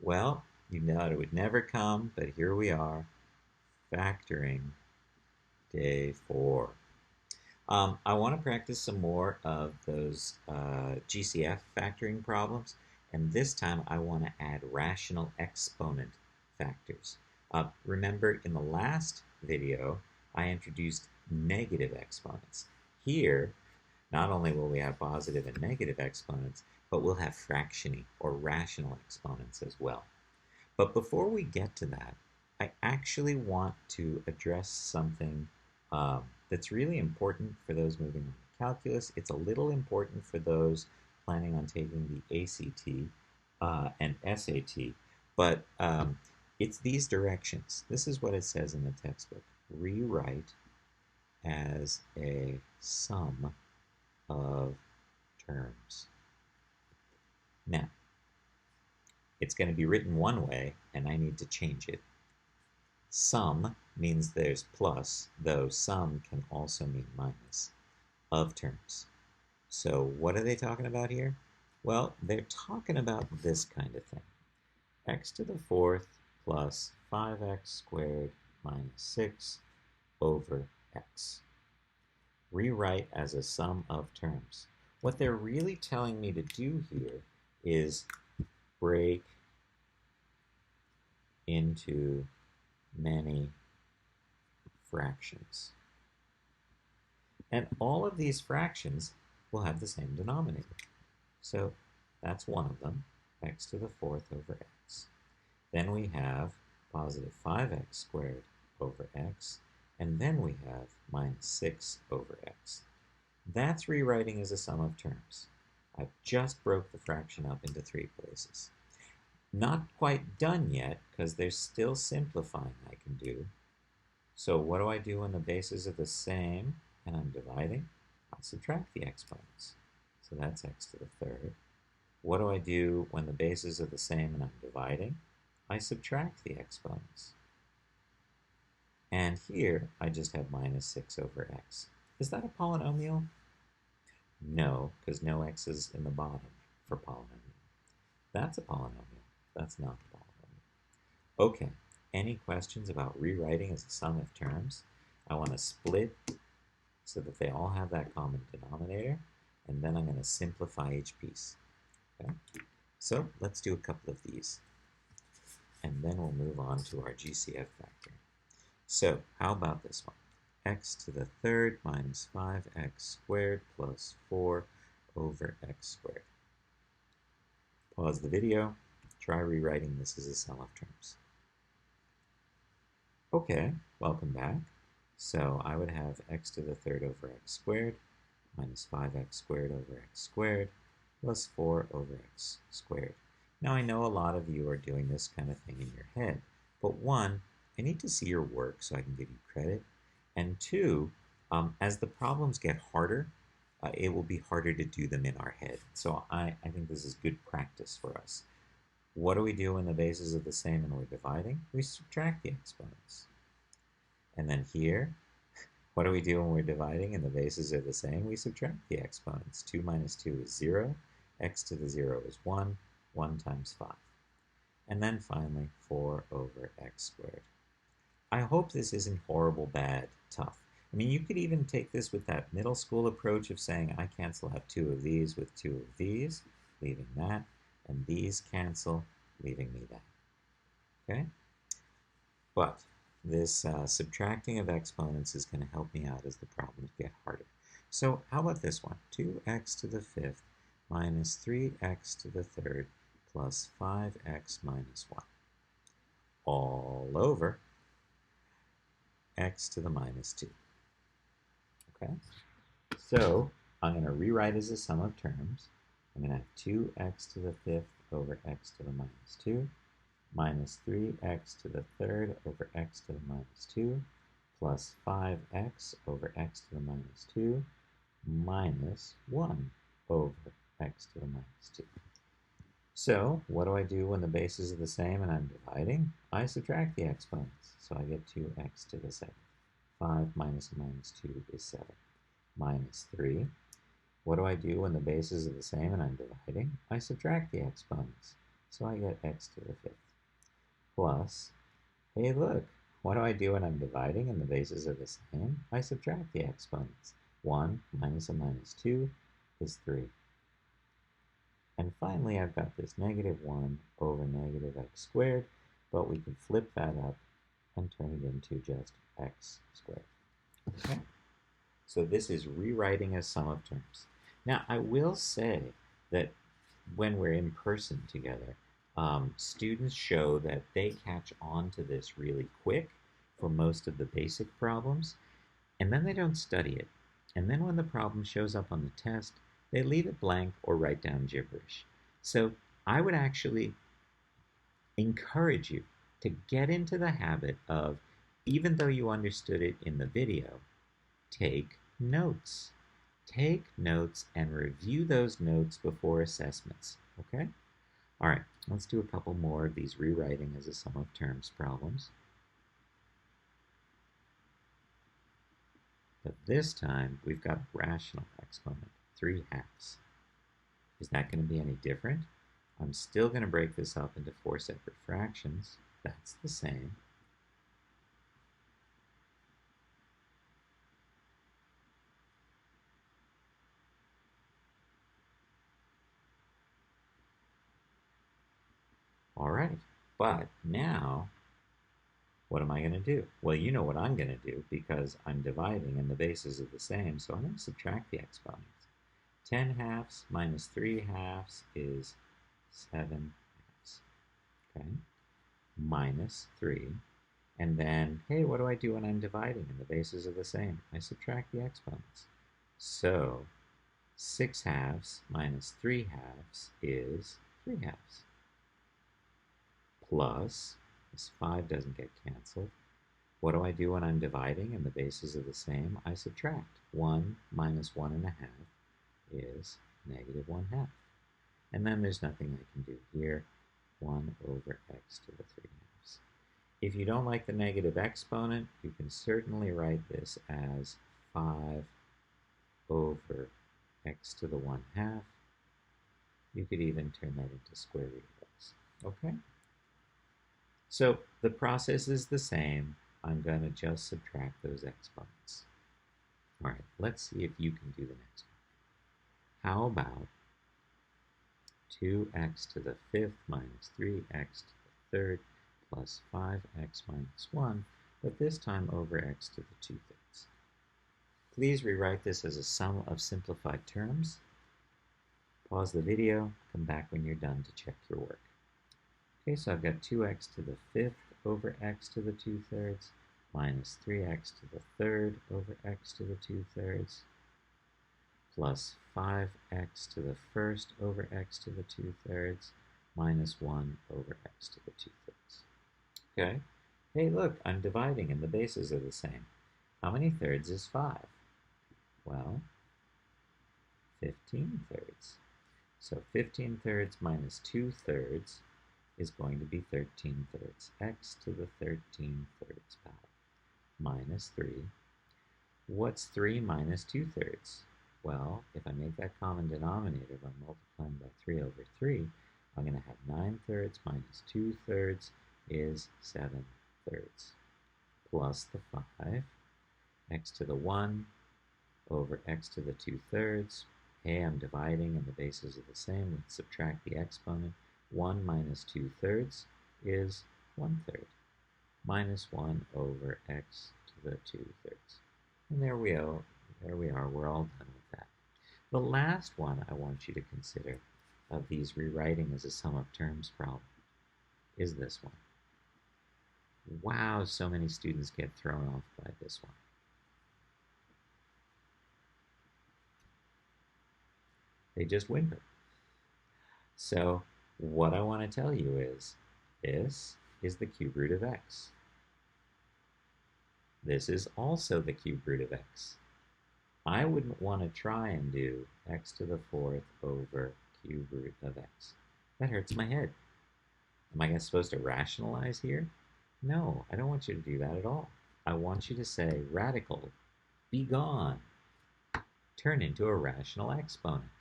Well, you know it would never come, but here we are, factoring day 4. I want to practice some more of those GCF factoring problems, and this time I want to add rational exponent factors. Remember, in the last video, I introduced negative exponents. Here, not only will we have positive and negative exponents, but we'll have fractiony or rational exponents as well. But before we get to that, I actually want to address something that's really important for those moving on to calculus. It's a little important for those planning on taking the ACT and SAT, but it's these directions. This is what it says in the textbook. Rewrite as a sum of terms. Now, it's going to be written one way, and I need to change it. Sum means there's plus, though sum can also mean minus, of terms. So what are they talking about here? Well, they're talking about this kind of thing. X to the fourth plus 5x squared minus 6 over x. Rewrite as a sum of terms. What they're really telling me to do here is break into many fractions. And all of these fractions will have the same denominator. So that's one of them, x to the fourth over x. Then we have positive 5x squared over x, and then we have minus 6 over x. That's rewriting as a sum of terms. I've just broke the fraction up into 3 places. Not quite done yet, because there's still simplifying I can do. So what do I do when the bases are the same and I'm dividing? I subtract the exponents. So that's x to the third. What do I do when the bases are the same and I'm dividing? I subtract the exponents. And here I just have minus 6 over x. Is that a polynomial? No, because no x's in the bottom for polynomial. That's a polynomial. That's not a polynomial. Okay, any questions about rewriting as a sum of terms? I want to split so that they all have that common denominator, and then I'm going to simplify each piece. Okay? So let's do a couple of these, and then we'll move on to our GCF factoring. So how about this one? X to the third minus 5x squared plus 4 over x squared. Pause the video. Try rewriting this as a sum of terms. Okay, welcome back. So I would have x to the third over x squared minus 5x squared over x squared plus 4 over x squared. Now I know a lot of you are doing this kind of thing in your head, but one, I need to see your work so I can give you credit, and two, as the problems get harder, it will be harder to do them in our head. So I think this is good practice for us. What do we do when the bases are the same and we're dividing? We subtract the exponents. And then here, what do we do when we're dividing and the bases are the same? We subtract the exponents. 2 minus 2 is 0. X to the 0 is 1. 1 times 5. And then finally, 4 over x squared. I hope this isn't horrible, bad, tough. I mean, you could even take this with that middle school approach of saying, I cancel out 2 of these with 2 of these, leaving that, and these cancel, leaving me that. Okay? But this subtracting of exponents is going to help me out as the problems get harder. So how about this one? 2x to the fifth minus 3x to the third plus 5x minus 1. All over x to the minus 2. Okay? So I'm going to rewrite as a sum of terms. I'm going to have 2x to the fifth over x to the minus 2 minus 3x to the third over x to the minus 2 plus 5x over x to the minus 2 minus 1 over x to the minus 2. So what do I do when the bases are the same and I'm dividing? I subtract the exponents. So I get 2x to the 7th. 5 minus minus 2 is 7. Minus 3. What do I do when the bases are the same and I'm dividing? I subtract the exponents. So I get x to the 5th plus, hey look, what do I do when I'm dividing and the bases are the same? I subtract the exponents. 1 minus a minus 2 is 3. And finally, I've got this negative 1 over negative x squared, but we can flip that up and turn it into just x squared. Okay? So this is rewriting a sum of terms. Now, I will say that when we're in person together, students show that they catch on to this really quick for most of the basic problems, and then they don't study it. And then when the problem shows up on the test, they leave it blank or write down gibberish. So I would actually encourage you to get into the habit of, even though you understood it in the video, take notes. Take notes and review those notes before assessments, okay? All right, let's do a couple more of these rewriting as a sum of terms problems. But this time, we've got a rational exponent, 3/2. Is that going to be any different? I'm still going to break this up into 4 separate fractions. That's the same. All right, but now, what am I going to do? Well, you know what I'm going to do because I'm dividing and the bases are the same, so I'm going to subtract the exponents. 10/2 minus 3/2 is 7/2. Okay, minus 3. And then, hey, what do I do when I'm dividing and the bases are the same? I subtract the exponents. So 6/2 minus 3/2 is 3/2. Plus, this 5 doesn't get canceled. What do I do when I'm dividing and the bases are the same? I subtract. 1 minus 1/2 is negative 1/2. And then there's nothing I can do here. 1 over x to the 3/2. If you don't like the negative exponent, you can certainly write this as 5 over x to the 1/2. You could even turn that into square root of x. Okay? So the process is the same. I'm going to just subtract those exponents. All right, let's see if you can do the next one. How about 2x to the 5th minus 3x to the 3rd plus 5x minus 1, but this time over x to the 2/3. Please rewrite this as a sum of simplified terms. Pause the video, come back when you're done to check your work. Okay, so I've got 2x to the 5th over x to the 2/3 minus 3x to the 3rd over x to the 2/3 plus 5x to the 1st over x to the 2/3 minus 1 over x to the 2/3. Okay, hey look, I'm dividing and the bases are the same. How many thirds is 5? Well, 15/3. So 15/3 minus 2/3 is going to be 13/3. X to the 13/3 power minus 3. What's 3 minus 2/3? Well, if I make that common denominator by multiplying by 3 over 3, I'm going to have 9/3 minus 2/3 is 7/3 plus the 5, x to the 1 over x to the 2/3. Hey, I'm dividing and the bases are the same. Let's subtract the exponent. 1 minus 2/3 is 1/3 minus 1 over x to the 2/3. And there we are. We're all done with that. The last one I want you to consider of these rewriting as a sum of terms problem is this one. Wow, so many students get thrown off by this one. They just whimper. So what I want to tell you is, this is the cube root of x. This is also the cube root of x. I wouldn't want to try and do x to the 4th over cube root of x. That hurts my head. Am I supposed to rationalize here? No, I don't want you to do that at all. I want you to say, radical, be gone. Turn into a rational exponent.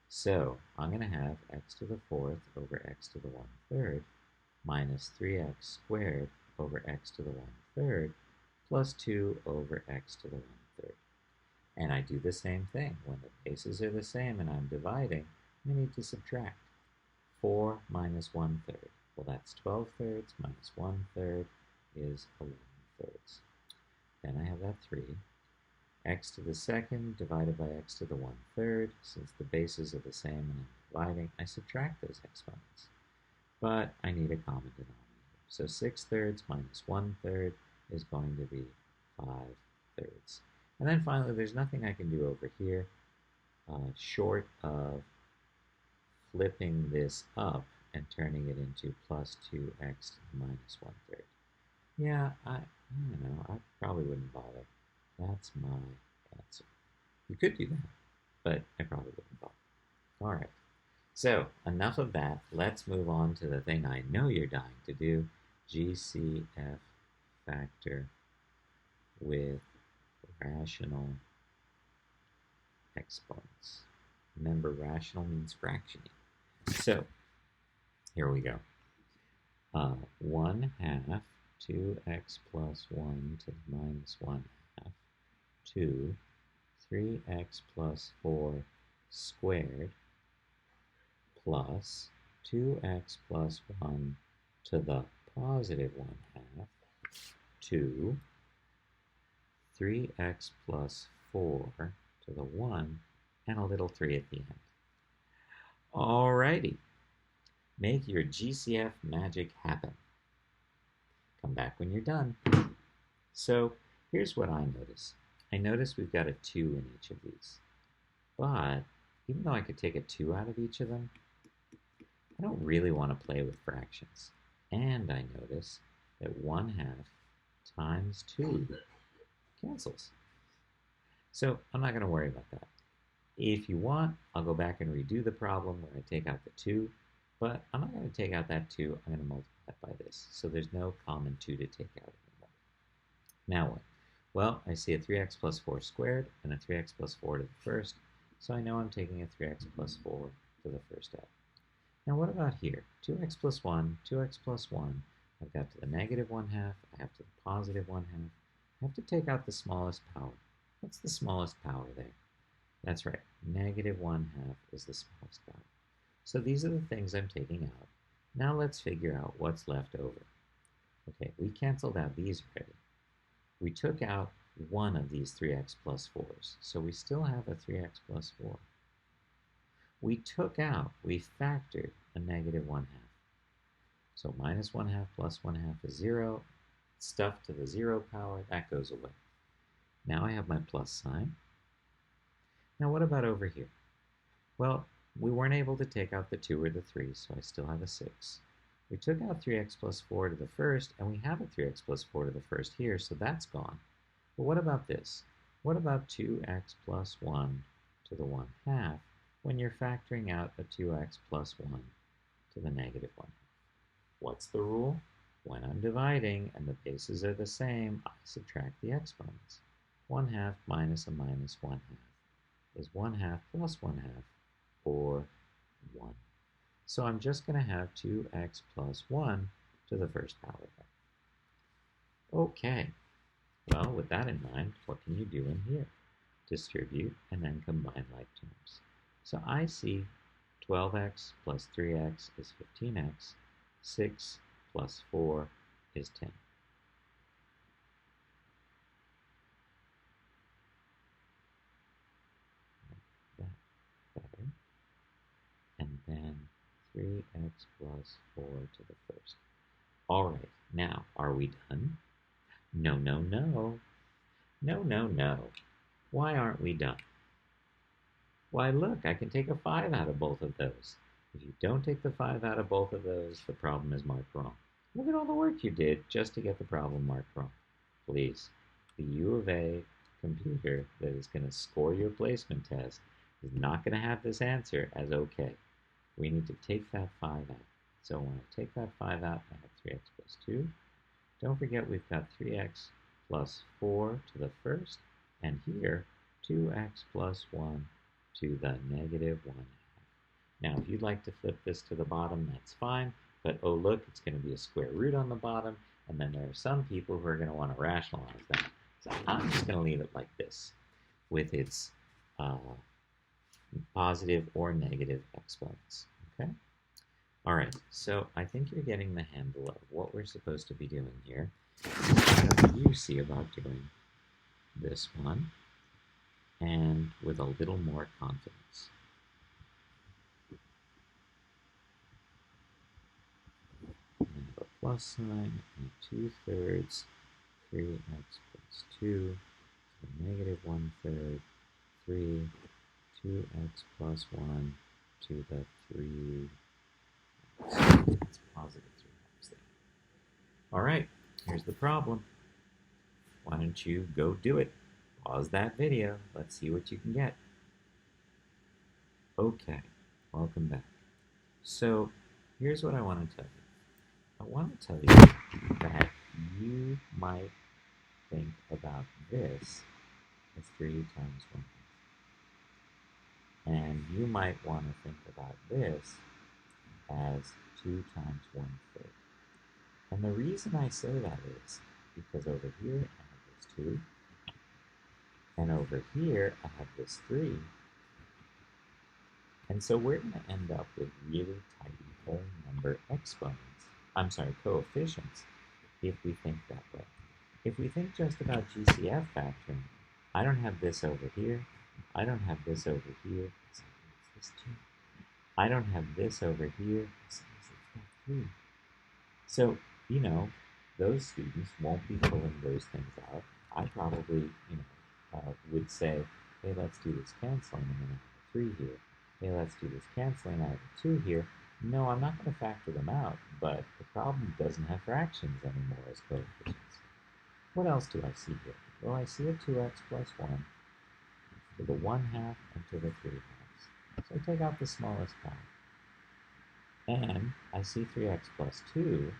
So I'm going to have x to the fourth over x to the 1/3 minus 3x squared over x to the 1/3 plus 2 over x to the 1/3. And I do the same thing. When the bases are the same and I'm dividing, I need to subtract. 4 minus 1/3. Well, that's 12/3 minus 1/3 is 11/3. Then I have that 3. X to the second divided by x to the 1/3. Since the bases are the same and I'm dividing, I subtract those exponents. But I need a common denominator. So 6/3 minus 1/3 is going to be 5/3. And then finally, there's nothing I can do over here short of flipping this up and turning it into plus 2x minus 1/3. Yeah, I don't know, I probably wouldn't bother. That's my answer. You could do that, but I probably wouldn't bother. All right. So enough of that. Let's move on to the thing I know you're dying to do, GCF factor with rational exponents. Remember, rational means fractioning. So here we go. 1/2 2x plus 1 to the minus 1/2 2 3x plus 4 squared plus 2x plus 1 to the positive 1/2 2 3x plus 4 to the 1 and a little 3 at the end. Alrighty, make your GCF magic happen. Come back when you're done. So here's what I notice. I notice we've got a 2 in each of these. But even though I could take a 2 out of each of them, I don't really want to play with fractions. And I notice that 1/2 times 2 cancels. So I'm not going to worry about that. If you want, I'll go back and redo the problem where I take out the 2, but I'm not going to take out that 2, I'm going to multiply it by this. So there's no common 2 to take out anymore. Now what? Well, I see a 3x plus 4 squared and a 3x plus 4 to the first, so I know I'm taking a 3x plus 4 to the first out. Now what about here? 2x plus 1, 2x plus 1. I've got to the negative 1/2, I have to the positive 1/2. I have to take out the smallest power. What's the smallest power there? That's right, negative 1/2 is the smallest power. So these are the things I'm taking out. Now let's figure out what's left over. Okay, we canceled out these already. We took out one of these 3x plus 4s, so we still have a 3x plus 4. We factored a negative 1/2. So minus 1/2 plus 1/2 is 0. Stuff to the 0 power, that goes away. Now I have my plus sign. Now what about over here? Well, we weren't able to take out the 2 or the 3, so I still have a 6. We took out 3x plus 4 to the first, and we have a 3x plus 4 to the first here, so that's gone. But what about this? What about 2x plus 1 to the 1/2 when you're factoring out a 2x plus 1 to the negative 1/2? What's the rule? When I'm dividing and the bases are the same, I subtract the exponents. 1/2 minus a minus 1/2 is 1/2 plus 1/2, or 1. So I'm just going to have 2x plus 1 to the first power there. Okay, well, with that in mind, what can you do in here? Distribute and then combine like terms. So I see 12x plus 3x is 15x, 6 plus 4 is 10. That better. And then 3x plus 4 to the first. All right, now, are we done? No, no, no. No, no, no. Why aren't we done? Why, look, I can take a 5 out of both of those. If you don't take the 5 out of both of those, the problem is marked wrong. Look at all the work you did just to get the problem marked wrong. Please, the U of A computer that is going to score your placement test is not going to have this answer as okay. We need to take that 5 out. So when I take that 5 out, I have 3x plus 2. Don't forget we've got 3x plus 4 to the first, and here 2x plus 1 to the negative 1/2. Now, if you'd like to flip this to the bottom, that's fine. But oh, look, it's going to be a square root on the bottom. And then there are some people who are going to want to rationalize that. So I'm just going to leave it like this with its positive or negative exponents. Okay? All right, so I think you're getting the handle of what we're supposed to be doing here. What do you see about doing this one and with a little more confidence? And a plus sign and 2/3, 3x plus 2 to the negative 1/3, 3, 2x plus 1 to the 3. It's positive 3x there. All right, here's the problem. Why don't you go do it? Pause that video. Let's see what you can get. Okay, welcome back. So here's what I want to tell you. I want to tell you that you might think about this as 3 times 1/2. And you might want to think about this as 2 times 1/3. And the reason I say that is because over here I have this 2, and over here I have this 3. And so we're going to end up with really tidy whole number exponents, coefficients, if we think that way. If we think just about GCF factoring, I don't have this over here. I don't have this over here. This 2. I don't have this over here. It's got 3. So, you know, those students won't be pulling those things out. I probably, would say, hey, let's do this canceling, and then I have a 3 here. Hey, let's do this canceling, I have a 2 here. No, I'm not going to factor them out, but the problem doesn't have fractions anymore as coefficients. What else do I see here? Well, I see a 2x plus 1 to the 1/2 and to the 3/2. So I take out the smallest part. And I see 3x plus 2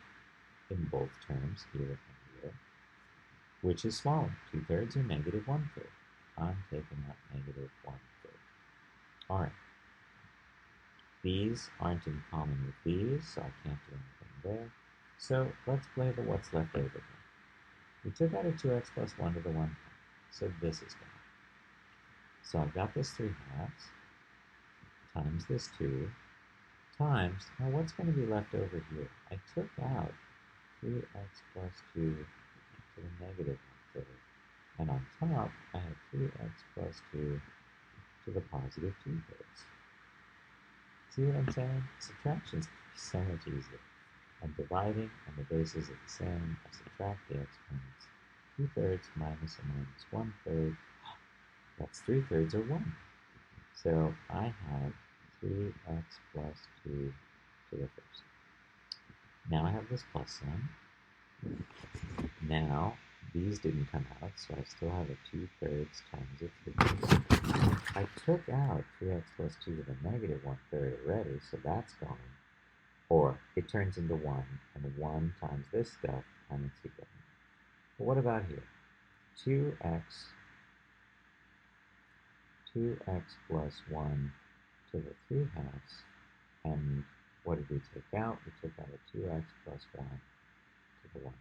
in both terms, here and here, which is smaller. 2/3 or negative 1/3. I'm taking out negative 1/3. All right. These aren't in common with these, so I can't do anything there. So let's play the what's left over here. We took out a 2x plus 1 to the 1/2, so this is gone. So I've got this 3/2 times this 2 times, now what's going to be left over here? I took out 3x plus 2 to the negative 1/3. And on top, I have 3x plus 2 to the positive 2/3. See what I'm saying? Subtraction's so much easier. I'm dividing, and the bases are the same. I subtract the exponents. 2/3 minus a minus 1/3. That's 3/3 or 1. So I have 3x plus 2 to the first. Now I have this plus sign. Now these didn't come out, so I still have a 2/3 times a 3/3. I took out 3x plus 2 to the negative 1/3 already, so that's gone. Or it turns into 1, and 1 times this stuff, and it's equal. But what about here? 2x plus 1 to the 3/2, and what did we take out? We took out a 2x plus 1 to the 1/2.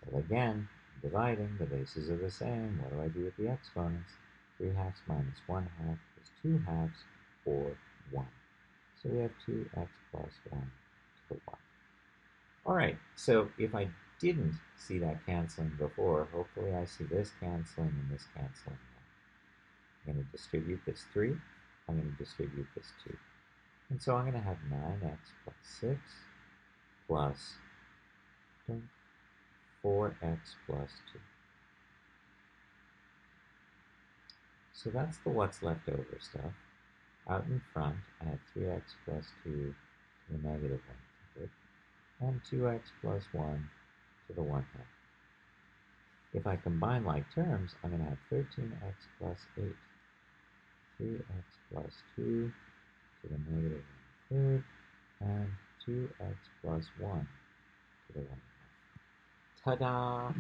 Well, again, dividing, the bases are the same. What do I do with the exponents? 3/2 minus 1/2 is 2/2, or 1. So we have 2x plus 1 to the 1. All right, so if I didn't see that canceling before, hopefully I see this canceling and this canceling now. I'm going to distribute this 3. I'm going to distribute this 2. And so I'm going to have 9x plus 6 plus 4x plus 2. So that's the what's left over stuff. Out in front, I have 3x plus 2 to the negative 1/3, and 2x plus 1 to the 1/2. If I combine like terms, I'm going to have 13x plus 8, 3x plus 2 to the negative 1/3, and 2x plus 1 to the 1/2. Ta-da!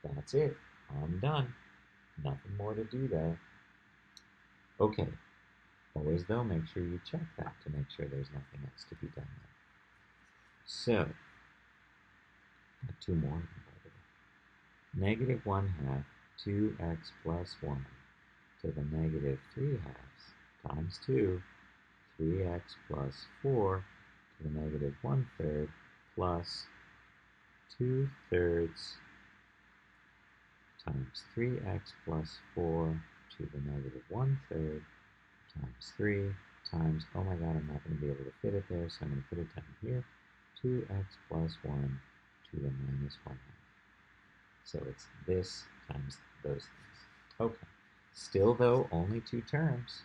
That's it. I'm done. Nothing more to do there. Okay, Always, though, make sure you check that to make sure there's nothing else to be done there. So, two more, by the way. Negative 1/2 2x plus 1 to the negative 3/2 times 2, 3x plus 4 to the negative 1/3 plus 2/3 times 3x plus 4 to the negative 1/3 times 3 times, oh my god, I'm not going to be able to fit it there, so I'm going to put it down here, 2x plus 1 to the minus 1/2. So it's this times those things. Okay. Still, though, only two terms.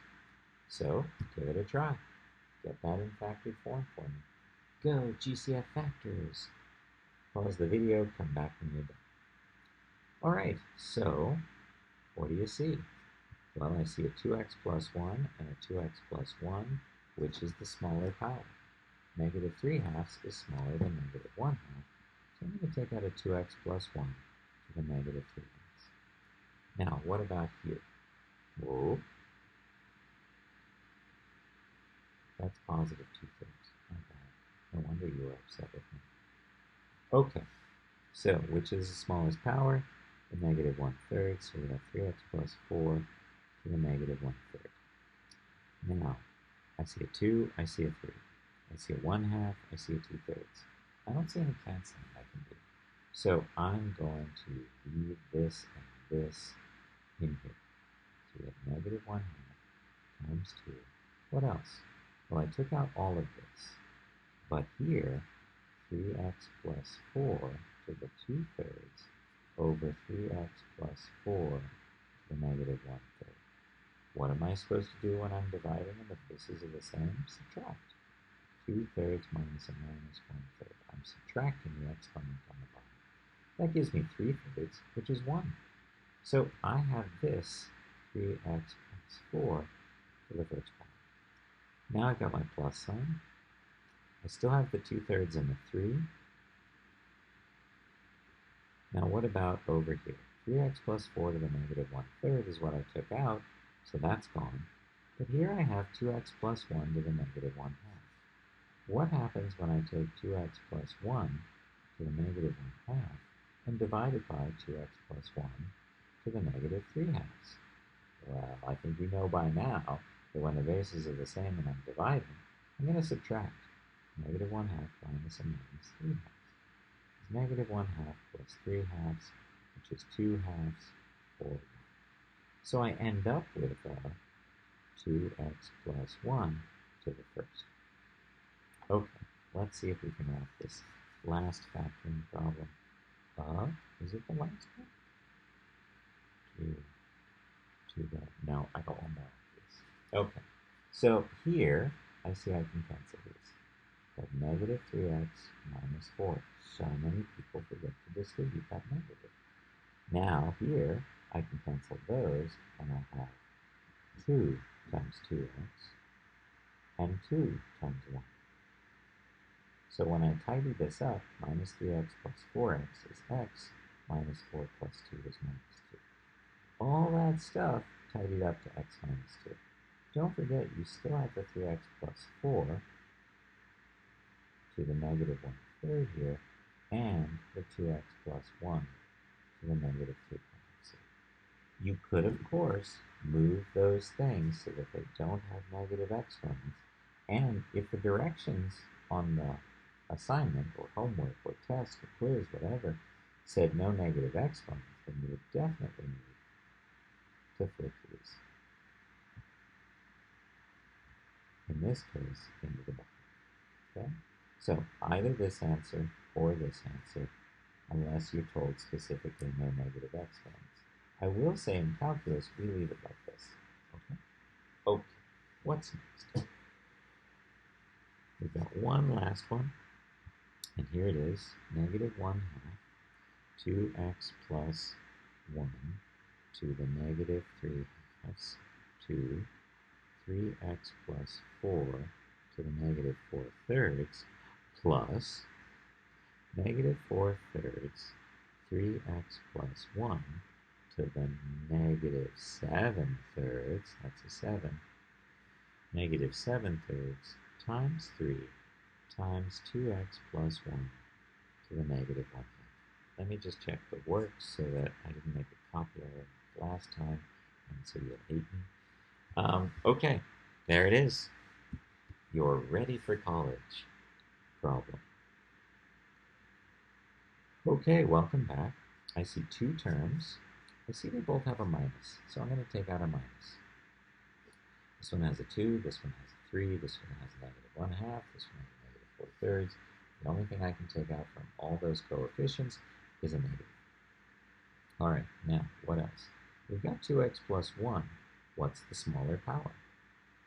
So give it a try. Get that in factored form for me. Go, GCF factors. Pause the video, come back when you're done. All right, so what do you see? Well, I see a 2x plus 1 and a 2x plus 1, which is the smaller power. Negative 3/2 is smaller than negative 1/2. So I'm going to take out a 2x plus 1 to the negative 3/2. Now, what about here? Whoa. That's positive 2/3. My bad. No wonder you were upset with me. Okay, so which is the smallest power? The negative 1/3, so we have 3x plus 4 to the negative 1/3. Now, I see a 2, I see a 3. I see a 1/2, I see a 2/3. I don't see any canceling I can do. So I'm going to leave this and this in here. So we have negative 1/2 times 2. What else? Well, I took out all of this. But here, 3x plus 4 to the 2/3 over 3x plus 4 to the negative 1/3. What am I supposed to do when I'm dividing and the bases are the same? Subtract. 2/3 minus a minus 1/3. I'm subtracting the exponent on the bottom. That gives me 3/3, which is 1. So I have this 3x plus 4 to the first power. Now I've got my plus sign. I still have the 2/3 and the 3. Now what about over here? 3x plus 4 to the negative 1/3 is what I took out, so that's gone. But here I have 2x plus 1 to the negative 1/2. What happens when I take 2x plus 1 to the negative 1/2 and divide it by 2x plus 1 to the negative 3/2? Well, I think you know by now that when the bases are the same and I'm dividing, I'm going to subtract. Negative 1/2 minus a minus 3/2 is negative 1/2 plus 3/2, which is 2/2 or 1. So I end up with 2x plus 1 to the first. Okay, let's see if we can wrap this last factoring problem. Is it the last one? No, I got one more of these. Okay, so here I see I can cancel these. But negative 3x minus 4. So many people forget to distribute that negative. Now here I can cancel those, and I have 2 times 2x and 2 times 1. So when I tidy this up, minus 3x plus 4x is x, minus 4 plus 2 is minus 2. All that stuff tidied up to x minus 2. Don't forget, you still have the 3x plus 4 to the negative 1/3 here, and the 2x plus 1 to the negative 3/2. You could, of course, move those things so that they don't have negative exponents, and if the directions on the assignment or homework or test or quiz, whatever, said no negative exponents, then you would definitely need to flip these. In this case, into the bottom. Okay? So either this answer or this answer, unless you're told specifically no negative exponents. I will say in calculus, we leave it like this. Okay? Okay. What's next? We've got one last one. And here it is, negative 1/2, 2x plus 1 to the negative 3/2 to 3x plus 4 to the negative 4/3 plus negative 4/3 3x plus 1 to the negative 7/3, that's a 7, negative 7/3 times 3 times 2x plus 1 to the negative 1/2. Let me just check the works so that I didn't make a copy of it last time, and so you'll hate me. Okay, there it is. You're ready for college problem. Okay, welcome back. I see two terms. I see they both have a minus, so I'm going to take out a minus. This one has a 2, this one has a 3, this one has a negative 1/2, this one has a negative 4/3. The only thing I can take out from all those coefficients is a negative. All right, now what else? We've got 2x plus 1. What's the smaller power?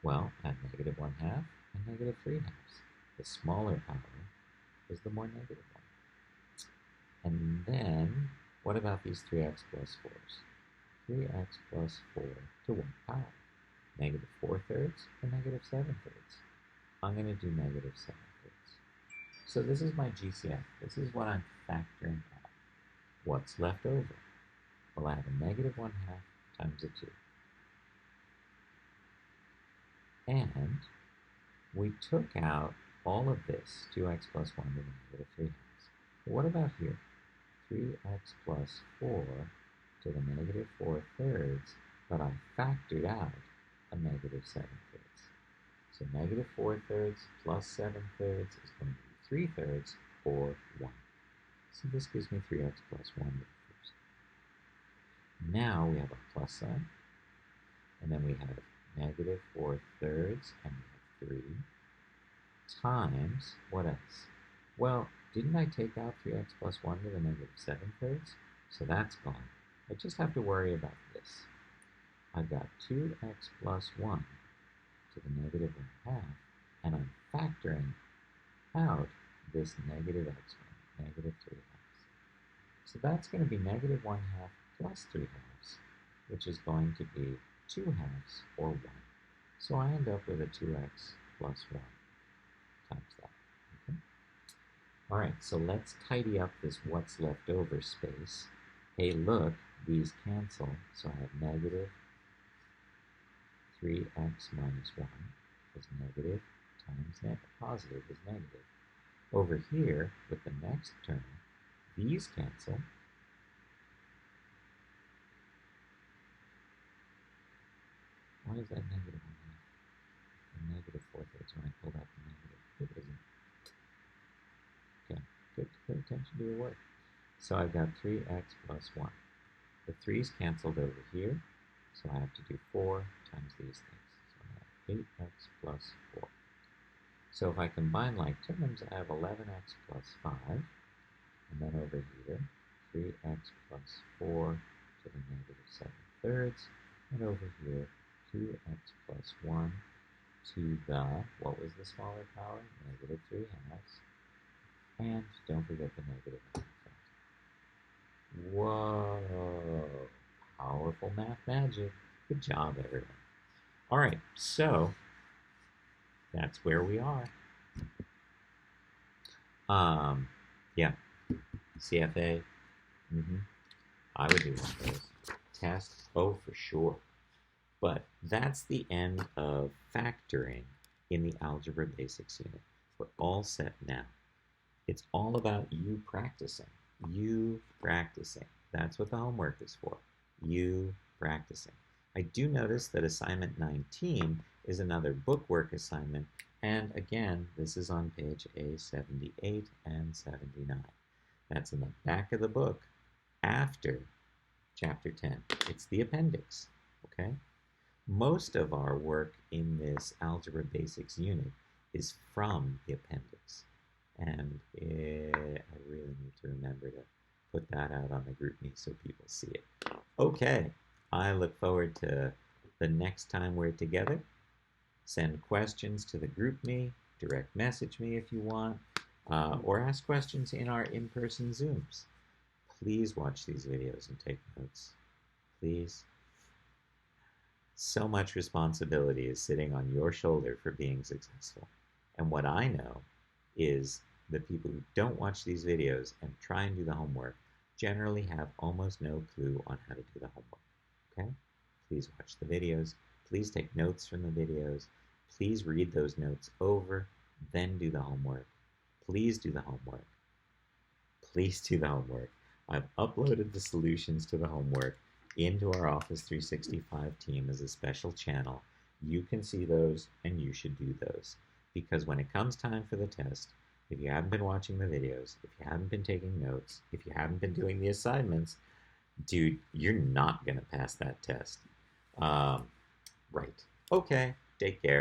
Well, I have negative 1/2 and negative 3/2. The smaller power is the more negative one. And then, what about these 3x plus 4s? 3x plus 4 to what power? Negative 4/3 or negative 7/3? I'm going to do negative 7/3. So this is my GCF. This is what I'm factoring out. What's left over? Well, I have a negative 1/2 times a 2. And we took out all of this, 2x plus 1 to the negative 3/2. But what about here? 3x plus 4 to the negative 4/3, but I factored out a negative 7/3. So negative 4/3 plus 7/3 is going to be 3/3 or 1. So this gives me 3x plus 1 to the first. Now we have a plus sign, and then we have negative 4/3, and we have 3 times, what else? Well, didn't I take out 3x plus 1 to the negative 7/3? So that's gone. I just have to worry about this. I've got 2x plus 1 to the negative 1/2, and I'm factoring out this negative exponent, negative 3/2. So that's going to be negative 1/2 plus 3/2, which is going to be 2/2 or 1. So I end up with a 2x plus 1 times that. Okay? All right, so let's tidy up this what's left over space. Hey, look, these cancel, so I have negative 3x minus 1 is negative times positive is negative. Over here, with the next term, these cancel. Why is that negative 1/2? And negative 4/3 when I pulled out the negative. It isn't. Okay, good to pay attention to your work. So I've got 3x plus 1. The 3's canceled over here, so I have to do 4 times these things. So I have 8x plus 4. So if I combine like terms, I have 11x plus 5. And then over here, 3x plus 4 to the negative 7/3. And over here, 2x plus 1 to the, what was the smaller power? Negative 3/2. And don't forget the negative 1/2. Whoa, powerful math magic. Good job, everyone. All right, so that's where we are. Yeah, CFA, I would do one of those. Test, oh, for sure. But that's the end of factoring in the Algebra Basics unit. We're all set now. It's all about you practicing. You practicing. That's what the homework is for. You practicing. I do notice that assignment 19 is another bookwork assignment, and again, this is on page A78 and 79. That's in the back of the book after chapter 10. It's the appendix, okay? Most of our work in this Algebra Basics unit is from the appendix. And I really need to remember to put that out on the GroupMe so people see it. Okay, I look forward to the next time we're together. Send questions to the GroupMe, direct message me if you want, or ask questions in our in-person Zooms. Please watch these videos and take notes. Please. So much responsibility is sitting on your shoulder for being successful. And what I know is the people who don't watch these videos and try and do the homework generally have almost no clue on how to do the homework. Okay? Please watch the videos. Please take notes from the videos. Please read those notes over, then do the homework. Please do the homework. Please do the homework. I've uploaded the solutions to the homework into our Office 365 team as a special channel. You can see those and you should do those. Because when it comes time for the test, if you haven't been watching the videos, if you haven't been taking notes, if you haven't been doing the assignments, dude, you're not going to pass that test. Right. Okay, take care.